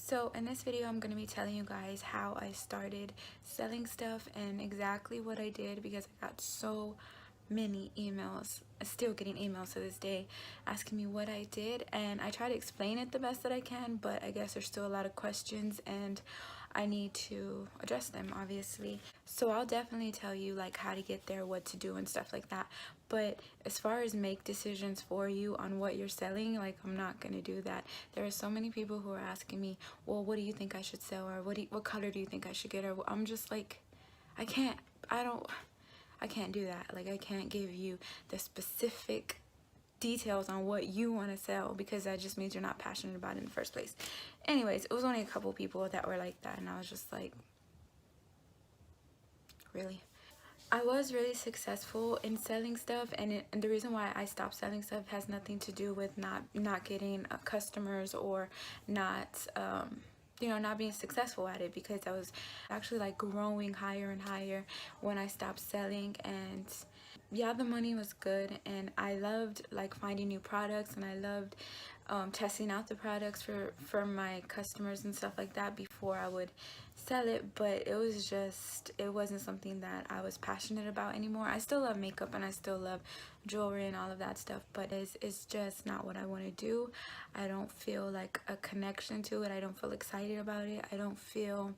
So in this video, I'm going to be telling you guys how I started selling stuff and exactly what I did, because I got so many emails, still getting emails to this day, asking me what I did, and I try to explain it the best that I can, but I guess there's still a lot of questions and I need to address them, obviously. So I'll definitely tell you like how to get there, what to do and stuff like that. But as far as make decisions for you on what you're selling, like I'm not gonna do that. There are so many people who are asking me, well, what do you think I should sell, or what color do you think I should get, or I'm just like, I can't do that. Like, I can't give you the specific details on what you want to sell, because that just means you're not passionate about it in the first place. Anyways, it was only a couple people that were like that, and I was just like, really? I was really successful in selling stuff, and the reason why I stopped selling stuff has nothing to do with not getting customers or not you know, not being successful at it, because I was actually like growing higher and higher when I stopped selling. And yeah, the money was good, and I loved like finding new products, and I loved testing out the products for my customers and stuff like that before I would sell it. But it wasn't something that I was passionate about anymore. I still love makeup and I still love jewelry and all of that stuff, but it's just not what I want to do. I don't feel like a connection to it. I don't feel excited about it. I don't feel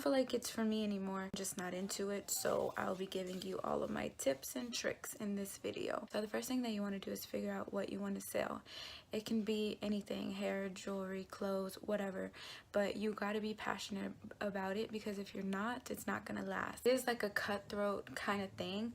like it's for me anymore. I'm just not into it. So I'll be giving you all of my tips and tricks in this video. So the first thing that you want to do is figure out what you want to sell. It can be anything: hair, jewelry, clothes, whatever, but you got to be passionate about it, because if you're not, it's not gonna last. It is like a cutthroat kind of thing.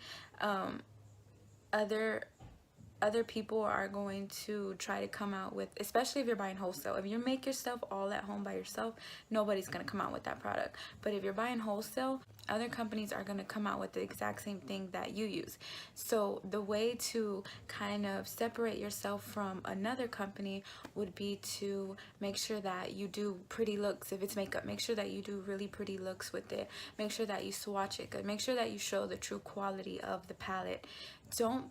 Other people are going to try to come out with, especially if you're buying wholesale. If you make your stuff all at home by yourself, nobody's going to come out with that product. But if you're buying wholesale, other companies are going to come out with the exact same thing that you use. So the way to kind of separate yourself from another company would be to make sure that you do pretty looks. If it's makeup, make sure that you do really pretty looks with it. Make sure that you swatch it good. Make sure that you show the true quality of the palette. Don't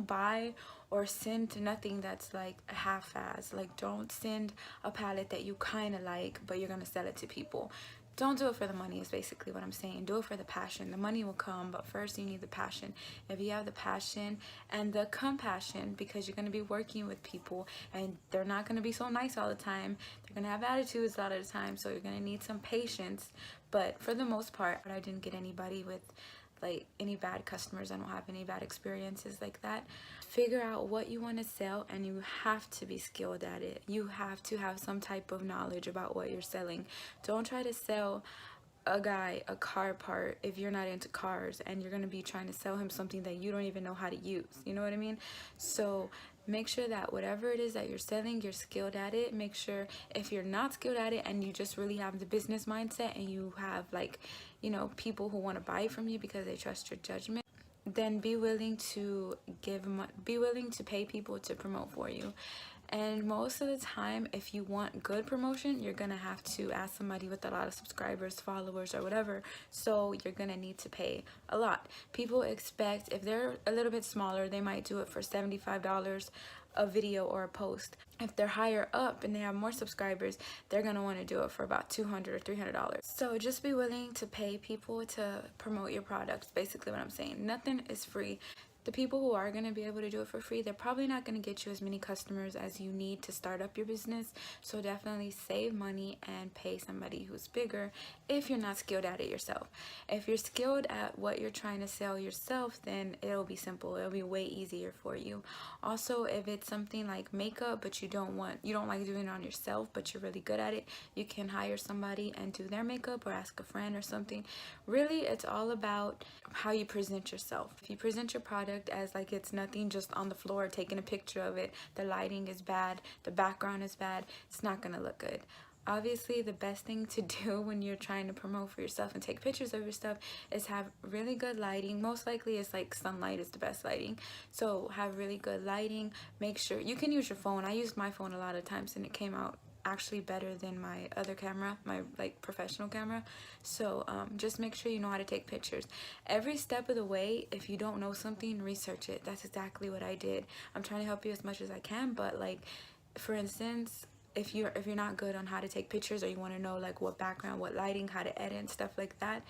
buy or send nothing that's like a half-ass. Like, don't send a palette that you kind of like but you're gonna sell it to people. Don't do it for the money, is basically what I'm saying. Do it for the passion. The money will come, but first you need the passion. If you have the passion and the compassion, because you're going to be working with people and they're not going to be so nice all the time, they're going to have attitudes a lot of the time, so you're going to need some patience. But for the most part, I didn't get anybody with like any bad customers. I don't have any bad experiences like that. Figure out what you want to sell, and you have to be skilled at it. You have to have some type of knowledge about what you're selling. Don't try to sell a guy a car part if you're not into cars, and you're going to be trying to sell him something that you don't even know how to use. You know what I mean? So make sure that whatever it is that you're selling, you're skilled at it. Make sure, if you're not skilled at it and you just really have the business mindset, and you have, like, you know, people who want to buy from you because they trust your judgment, then be willing to pay people to promote for you. And most of the time, if you want good promotion, you're gonna have to ask somebody with a lot of subscribers, followers, or whatever. So you're gonna need to pay a lot. People expect, if they're a little bit smaller, they might do it for $75 a video or a post. If they're higher up and they have more subscribers, they're gonna want to do it for about $200 or $300. So just be willing to pay people to promote your products. Basically what I'm saying. Nothing is free. The people who are going to be able to do it for free, they're probably not going to get you as many customers as you need to start up your business. So definitely save money and pay somebody who's bigger if you're not skilled at it yourself. If you're skilled at what you're trying to sell yourself, then it'll be simple. It'll be way easier for you. Also, if it's something like makeup, but you don't like doing it on yourself, but you're really good at it, you can hire somebody and do their makeup, or ask a friend or something. Really, it's all about how you present yourself. If you present your product as like it's nothing, just on the floor taking a picture of it, the lighting is bad, the background is bad, it's not gonna look good. Obviously, the best thing to do when you're trying to promote for yourself and take pictures of your stuff is have really good lighting. Most likely it's like sunlight is the best lighting. So have really good lighting. Make sure you can use your phone. I used my phone a lot of times and it came out actually better than my other camera, my like professional camera. So just make sure you know how to take pictures every step of the way. If you don't know something, research it. That's exactly what I did. I'm trying to help you as much as I can, but like, for instance, if you're not good on how to take pictures, or you want to know like what background, what lighting, how to edit and stuff like that,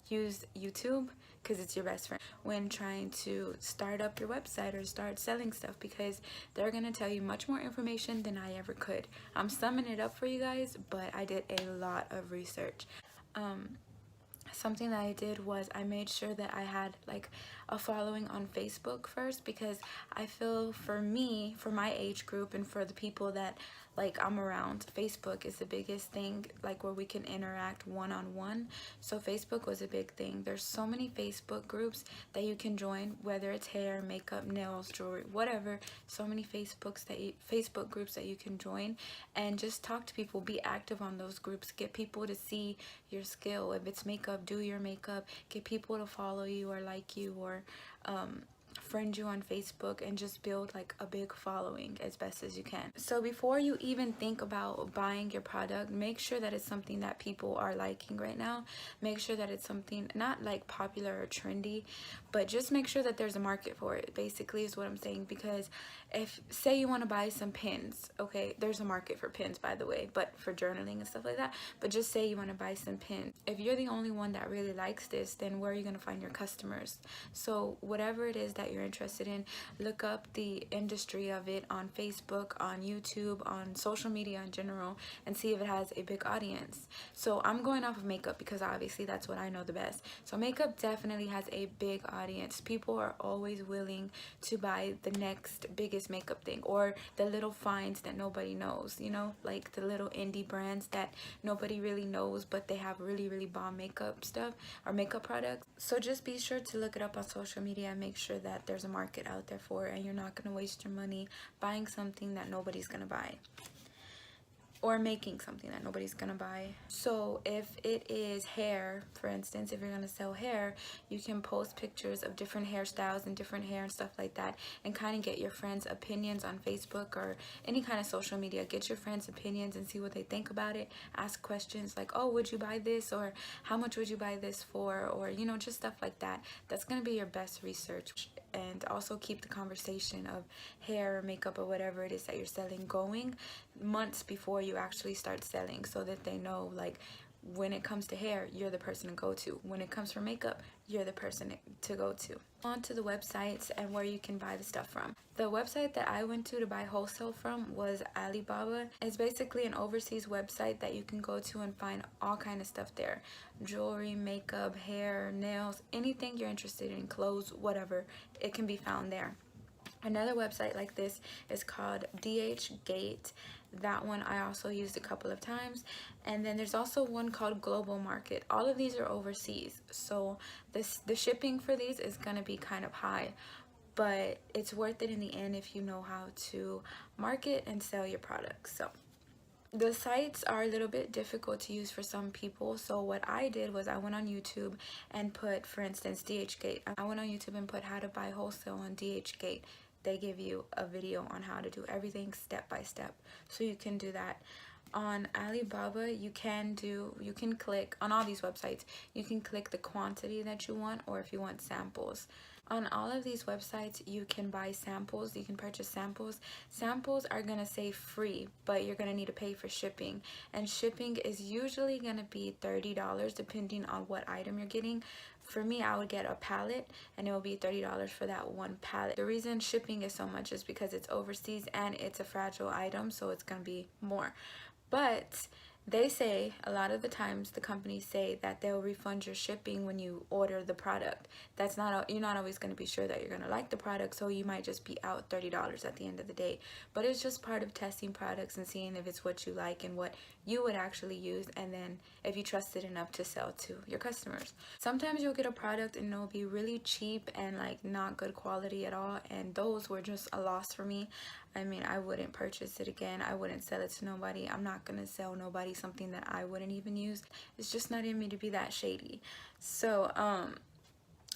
use YouTube, because it's your best friend when trying to start up your website or start selling stuff, because they're gonna tell you much more information than I ever could. I'm summing it up for you guys, but I did a lot of research. Something that I did was I made sure that I had like a following on Facebook first, because I feel for me, for my age group, and for the people that like I'm around, Facebook is the biggest thing, like where we can interact one-on-one. So Facebook was a big thing. There's so many Facebook groups that you can join, whether it's hair, makeup, nails, jewelry, whatever. So many Facebook groups that you can join, and just talk to people, be active on those groups, get people to see your skill. If it's makeup, do your makeup, get people to follow you or like you, or friend you on Facebook, and just build like a big following as best as you can. So before you even think about buying your product, make sure that it's something that people are liking right now. Make sure that it's something not like popular or trendy, but just make sure that there's a market for it, basically, is what I'm saying. Because if, say you want to buy some pins, okay, there's a market for pins, by the way, but for journaling and stuff like that. But just say you want to buy some pins, if you're the only one that really likes this, then where are you going to find your customers? So whatever it is that you're interested in, look up the industry of it on Facebook, on YouTube, on social media in general, and see if it has a big audience. So I'm going off of makeup because obviously that's what I know the best. So makeup definitely has a big audience. People are always willing to buy the next biggest makeup thing, or the little finds that nobody knows, you know, like the little indie brands that nobody really knows, but they have really bomb makeup stuff or makeup products. So just be sure to look it up on social media and make sure that there's a market out there for it, and you're not going to waste your money buying something that nobody's going to buy, or making something that nobody's gonna buy. So if it is hair, for instance, if you're gonna sell hair, you can post pictures of different hairstyles and different hair and stuff like that, and kind of get your friends' opinions on Facebook or any kind of social media. Get your friends' opinions and see what they think about it. Ask questions like, oh, would you buy this, or how much would you buy this for, or you know, just stuff like that. That's gonna be your best research. And also keep the conversation of hair or makeup or whatever it is that you're selling going months before you actually start selling, so that they know, like, when it comes to hair, you're the person to go to. When it comes for makeup, you're the person to go to. On to the websites and where you can buy the stuff from. The website that I went to buy wholesale from was Alibaba. It's basically an overseas website that you can go to and find all kind of stuff there. Jewelry, makeup, hair, nails, anything you're interested in, clothes, whatever, it can be found there. Another website like this is called Dhgate. That one I also used a couple of times. And then there's also one called Global Market. All of these are overseas, so the shipping for these is going to be kind of high, but it's worth it in the end if you know how to market and sell your products. So the sites are a little bit difficult to use for some people. So what I did was I went on YouTube and put, for instance, Dhgate. I went on YouTube and put how to buy wholesale on Dhgate. They give you a video on how to do everything step by step, so you can do that. On Alibaba, you can click on all these websites, you can click the quantity that you want, or if you want samples. On all of these websites, you can buy samples, you can purchase samples. Samples are gonna say free, but you're gonna need to pay for shipping, and shipping is usually gonna be $30 depending on what item you're getting. For me, I would get a palette, and it will be $30 for that one palette. The reason shipping is so much is because it's overseas and it's a fragile item, so it's gonna be more. But they say, a lot of the times the companies say that they'll refund your shipping when you order the product. That's not, you're not always going to be sure that you're going to like the product, so you might just be out $30 at the end of the day. But it's just part of testing products and seeing if it's what you like and what you would actually use, and then if you trust it enough to sell to your customers. Sometimes you'll get a product and it'll be really cheap and like not good quality at all, and those were just a loss for me. I mean, I wouldn't purchase it again. I wouldn't sell it to nobody. I'm not gonna sell nobody something that I wouldn't even use. It's just not in me to be that shady. So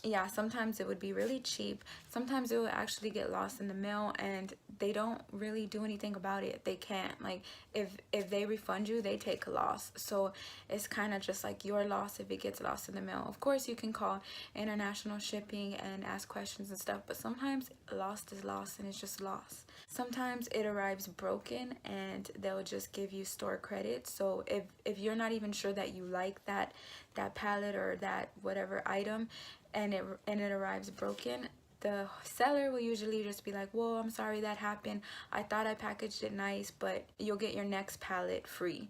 yeah, sometimes it would be really cheap. Sometimes it will actually get lost in the mail, and they don't really do anything about it. They can't. Like, if they refund you, they take a loss. So it's kind of just like your loss if it gets lost in the mail. Of course, you can call international shipping and ask questions and stuff, but sometimes lost is lost, and it's just lost. Sometimes it arrives broken, and they'll just give you store credit. So if you're not even sure that you like that palette or that whatever item, and it arrives broken, the seller will usually just be like, whoa, I'm sorry that happened. I thought I packaged it nice, but you'll get your next palette free.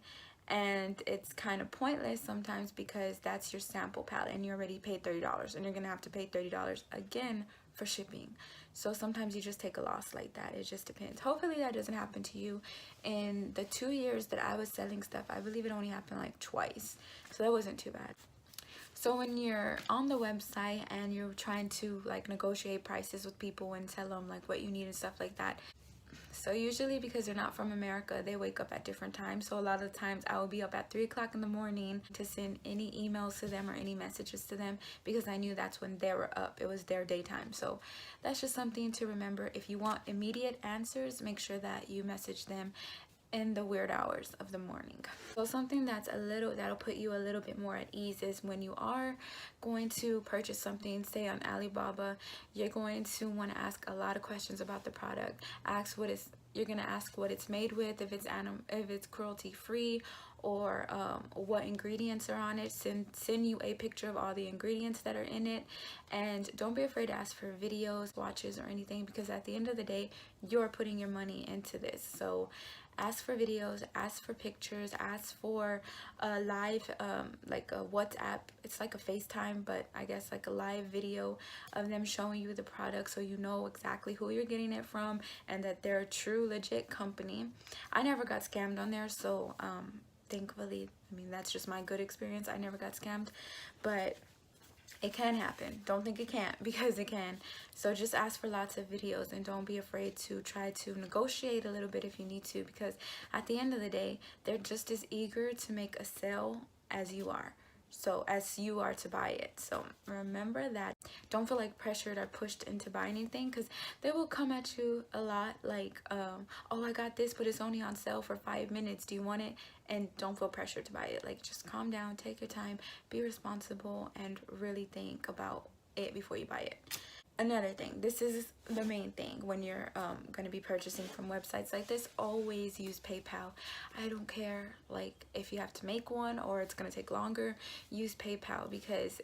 And it's kind of pointless sometimes, because that's your sample palette and you already paid $30, and you're gonna have to pay $30 again for shipping. So sometimes you just take a loss like that. It just depends. Hopefully that doesn't happen to you. In the 2 years that I was selling stuff, I believe it only happened like twice, so that wasn't too bad. So when you're on the website and you're trying to like negotiate prices with people and tell them like what you need and stuff like that, so usually, because they're not from America, they wake up at different times. So a lot of times I will be up at 3 o'clock in the morning to send any emails to them or any messages to them, because I knew that's when they were up. It was their daytime. So that's just something to remember. If you want immediate answers, make sure that you message them in the weird hours of the morning. So something that'll put you a little bit more at ease is when you are going to purchase something, say on Alibaba, you're going to want to ask a lot of questions about the product. You're gonna ask what it's made with, if it's cruelty free, or what ingredients are on it. Send you a picture of all the ingredients that are in it. And don't be afraid to ask for videos, watches, or anything, because at the end of the day, you're putting your money into this. So ask for videos, ask for pictures, ask for a live like a WhatsApp. It's like a FaceTime, but I guess like a live video of them showing you the product, so you know exactly who you're getting it from and that they're a true legit company. I never got scammed on there, so thankfully, I mean, that's just my good experience. I never got scammed, but it can happen. Don't think it can't, because it can. So just ask for lots of videos, and don't be afraid to try to negotiate a little bit if you need to, because at the end of the day, they're just as eager to make a sale as you are. So as you are to buy it. So remember that. Don't feel like pressured or pushed into buying anything, because they will come at you a lot like, oh, I got this, but it's only on sale for 5 minutes. Do you want it? And don't feel pressured to buy it. Like, just calm down, take your time, be responsible, and really think about it before you buy it. Another thing, this is the main thing when you're going to be purchasing from websites like this: always use PayPal. I don't care like if you have to make one or it's going to take longer, use PayPal, because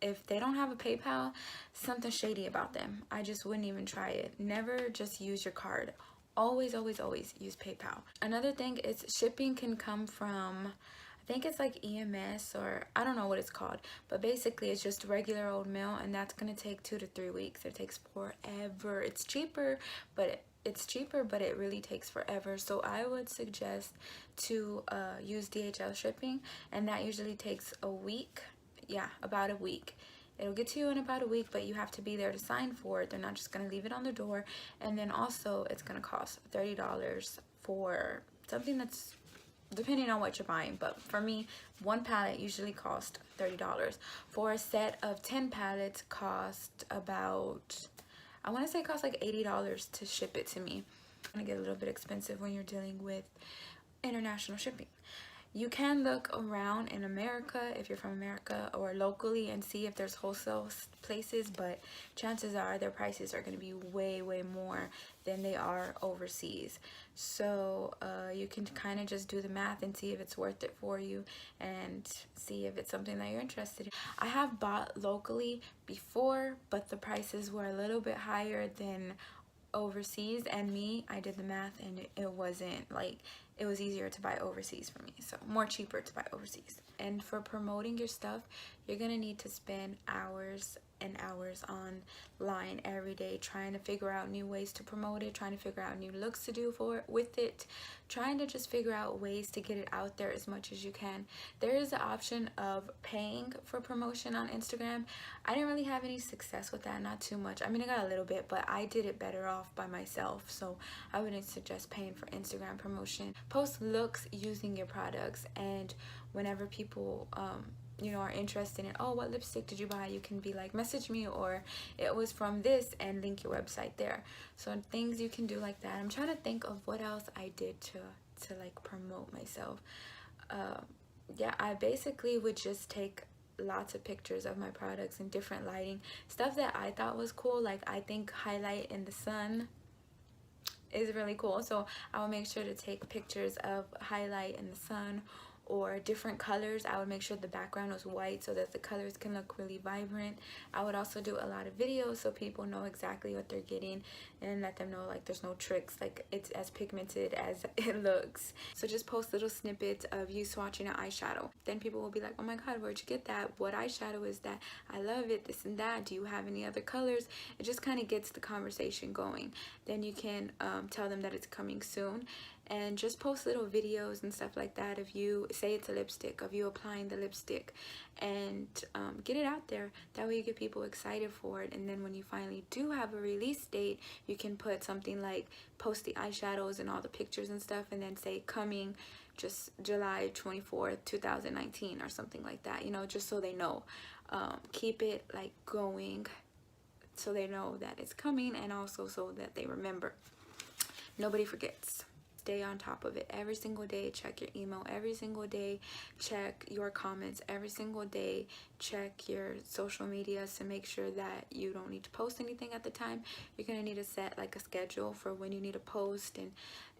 if they don't have a PayPal, something's shady about them. I just wouldn't even try it. Never just use your card. Always, always, always use PayPal. Another thing is shipping can come from, I think it's like EMS, or I don't know what it's called, but basically it's just regular old mail, and that's gonna take 2 to 3 weeks. It takes forever. It's cheaper, but it really takes forever. So I would suggest to use DHL shipping, and that usually takes a week. Yeah, about a week. It'll get to you in about a week, but you have to be there to sign for it. They're not just gonna leave it on the door. And then also it's gonna cost $30 for something that's, depending on what you're buying, but for me, one palette usually costs $30. For a set of 10 palettes, cost about, I want to say it costs like $80 to ship it to me. It's gonna get a little bit expensive when you're dealing with international shipping. You can look around in America, if you're from America, or locally, and see if there's wholesale places, but chances are their prices are going to be way, way more than they are overseas. So you can kind of just do the math and see if it's worth it for you, and see if it's something that you're interested in. I have bought locally before, but the prices were a little bit higher than overseas, and I did the math, and it wasn't like, it was easier to buy overseas for me, so more cheaper to buy overseas. And for promoting your stuff, you're gonna need to spend hours and hours online every day trying to figure out new ways to promote it, trying to figure out new looks to do with it, trying to just figure out ways to get it out there as much as you can. There is the option of paying for promotion on Instagram. I didn't really have any success with that, not too much. I mean, I got a little bit, but I did it better off by myself, so I wouldn't suggest paying for Instagram promotion. Post looks using your products, and whenever people you know, are interested in, oh, what lipstick did you buy, you can be like, message me, or it was from this, and link your website there. So things you can do like that. I'm trying to think of what else I did to like promote myself. Yeah, I basically would just take lots of pictures of my products in different lighting, stuff that I thought was cool. Like, I think highlight in the sun is really cool, so I will make sure to take pictures of highlight in the sun, or different colors. I would make sure the background was white so that the colors can look really vibrant. I would also do a lot of videos so people know exactly what they're getting, and let them know like there's no tricks, like it's as pigmented as it looks. So just post little snippets of you swatching an eyeshadow. Then people will be like, oh my god, where'd you get that? What eyeshadow is that? I love it, this and that. Do you have any other colors? It just kind of gets the conversation going. Then you can tell them that it's coming soon, and just post little videos and stuff like that of you, say it's a lipstick, of you applying the lipstick, and get it out there. That way you get people excited for it, and then when you finally do have a release date, you can put something like, post the eyeshadows and all the pictures and stuff, and then say coming just July 24th 2019 or something like that, you know, just so they know. Keep it like going so they know that it's coming, and also so that they remember. Nobody forgets. Stay on top of it every single day. Check your email every single day. Check your comments every single day. Check your social medias to make sure that you don't need to post anything at the time. You're gonna need to set like a schedule for when you need to post,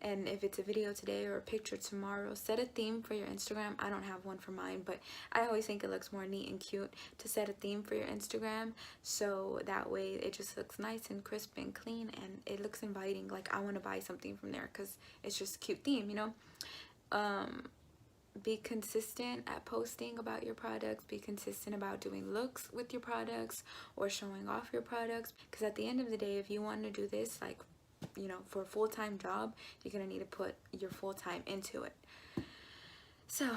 and if it's a video today or a picture tomorrow, set a theme for your Instagram. I don't have one for mine, but I always think it looks more neat and cute to set a theme for your Instagram, so that way it just looks nice and crisp and clean, and it looks inviting, like I want to buy something from there because it's just a cute theme, you know. Be consistent at posting about your products. Be consistent about doing looks with your products or showing off your products, because at the end of the day, if you want to do this like, you know, for a full-time job, you're gonna need to put your full time into it. So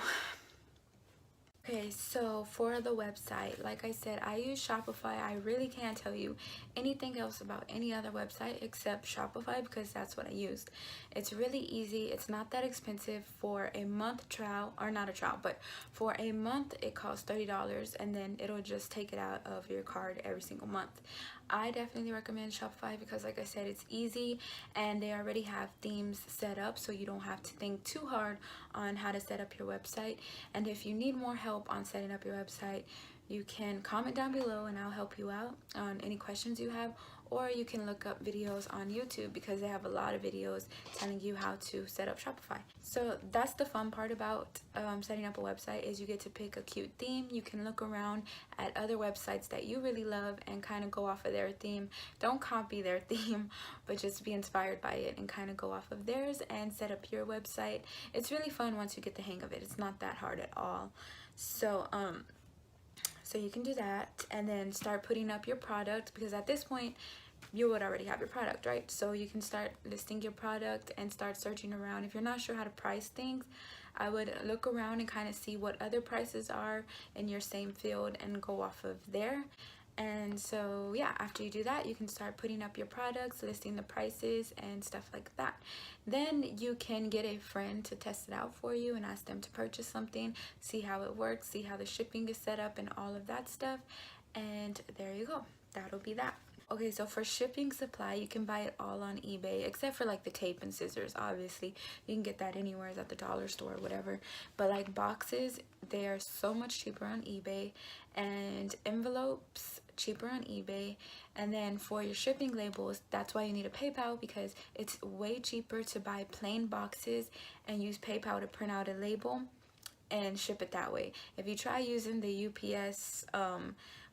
okay, so for the website, like I said, I use Shopify. I really can't tell you anything else about any other website except Shopify, because that's what I used. It's really easy. It's not that expensive. For a month trial, or not a trial, but for a month it costs $30, and then it'll just take it out of your card every single month. I definitely recommend Shopify because, like I said, it's easy, and they already have themes set up, so you don't have to think too hard on how to set up your website. And if you need more help on setting up your website, you can comment down below and I'll help you out on any questions you have, or you can look up videos on YouTube because they have a lot of videos telling you how to set up Shopify. So that's the fun part about setting up a website, is you get to pick a cute theme. You can look around at other websites that you really love and kind of go off of their theme. Don't copy their theme, but just be inspired by it and kind of go off of theirs and set up your website. It's really fun once you get the hang of it. It's not that hard at all. So so you can do that, and then start putting up your product, because at this point you would already have your product, right? So you can start listing your product and start searching around. If you're not sure how to price things, I would look around and kind of see what other prices are in your same field and go off of there. And so yeah, after you do that, you can start putting up your products, listing the prices and stuff like that. Then you can get a friend to test it out for you and ask them to purchase something, see how it works, see how the shipping is set up and all of that stuff. And there you go. That'll be that. Okay, so for shipping supply, you can buy it all on eBay, except for like the tape and scissors. Obviously you can get that anywhere, at the dollar store or whatever, but like boxes, they are so much cheaper on eBay, and envelopes cheaper on eBay. And then for your shipping labels, that's why you need a PayPal, because it's way cheaper to buy plain boxes and use PayPal to print out a label and ship it that way. If you try using the UPS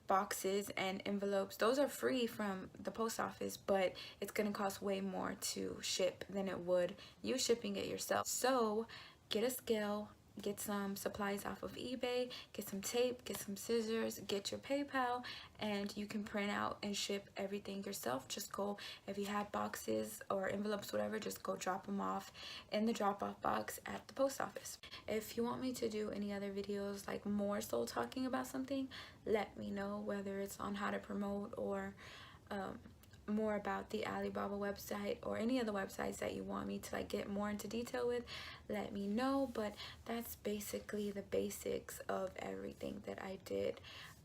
boxes and envelopes, those are free from the post office, but it's gonna cost way more to ship than it would you shipping it yourself. So get a scale, get some supplies off of eBay, get some tape, get some scissors, get your PayPal, and you can print out and ship everything yourself. Just go, if you have boxes or envelopes, whatever, just go drop them off in the drop-off box at the post office. If you want me to do any other videos, like more so talking about something, let me know, whether it's on how to promote or more about the Alibaba website or any of the websites that you want me to like get more into detail with, let me know. But that's basically the basics of everything that I did.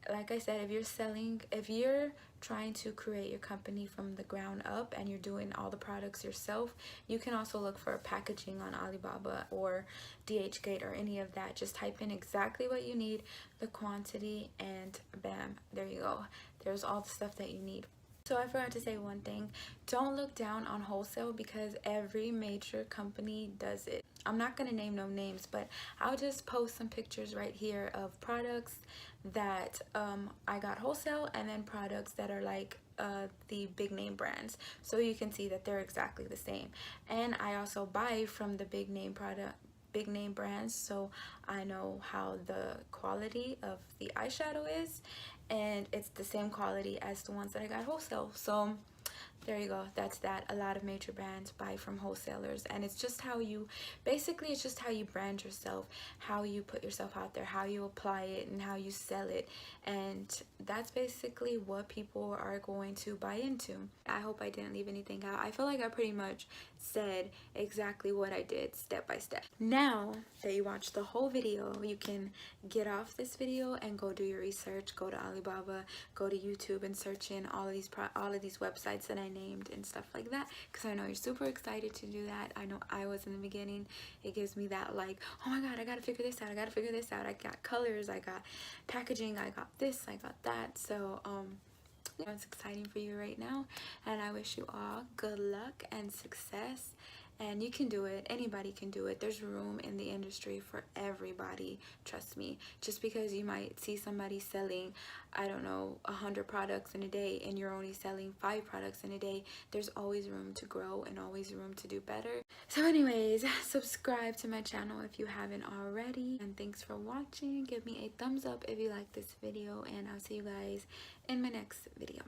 Like I said, if you're trying to create your company from the ground up and you're doing all the products yourself, you can also look for packaging on Alibaba or Dhgate or any of that. Just type in exactly what you need, the quantity, and bam, there you go. There's all the stuff that you need. So I forgot to say one thing. Don't look down on wholesale because every major company does it. I'm not going to name no names, but I'll just post some pictures right here of products that I got wholesale, and then products that are like the big name brands, so you can see that they're exactly the same. And I also buy from the big name brands, so I know how the quality of the eyeshadow is, and it's the same quality as the ones that I got wholesale. So there you go. That's that. A lot of major brands buy from wholesalers, and it's just how you it's just how you brand yourself, how you put yourself out there, how you apply it, and how you sell it. And that's basically what people are going to buy into. I hope I didn't leave anything out. I feel like I pretty much said exactly what I did step by step. Now that you watched the whole video, you can get off this video and go do your research. Go to Alibaba, go to YouTube, and search in all of these websites that I named and stuff like that, because I know you're super excited to do that. I know I was in the beginning. It gives me that like, oh my god, I gotta figure this out, I got colors, I got packaging, I got this, I got that. So it's exciting for you right now, and I wish you all good luck and success. And you can do it. Anybody can do it. There's room in the industry for everybody. Trust me. Just because you might see somebody selling, I don't know, 100 products in a day, and you're only selling 5 products in a day, there's always room to grow and always room to do better. So anyways, subscribe to my channel if you haven't already. And thanks for watching. Give me a thumbs up if you like this video, and I'll see you guys in my next video.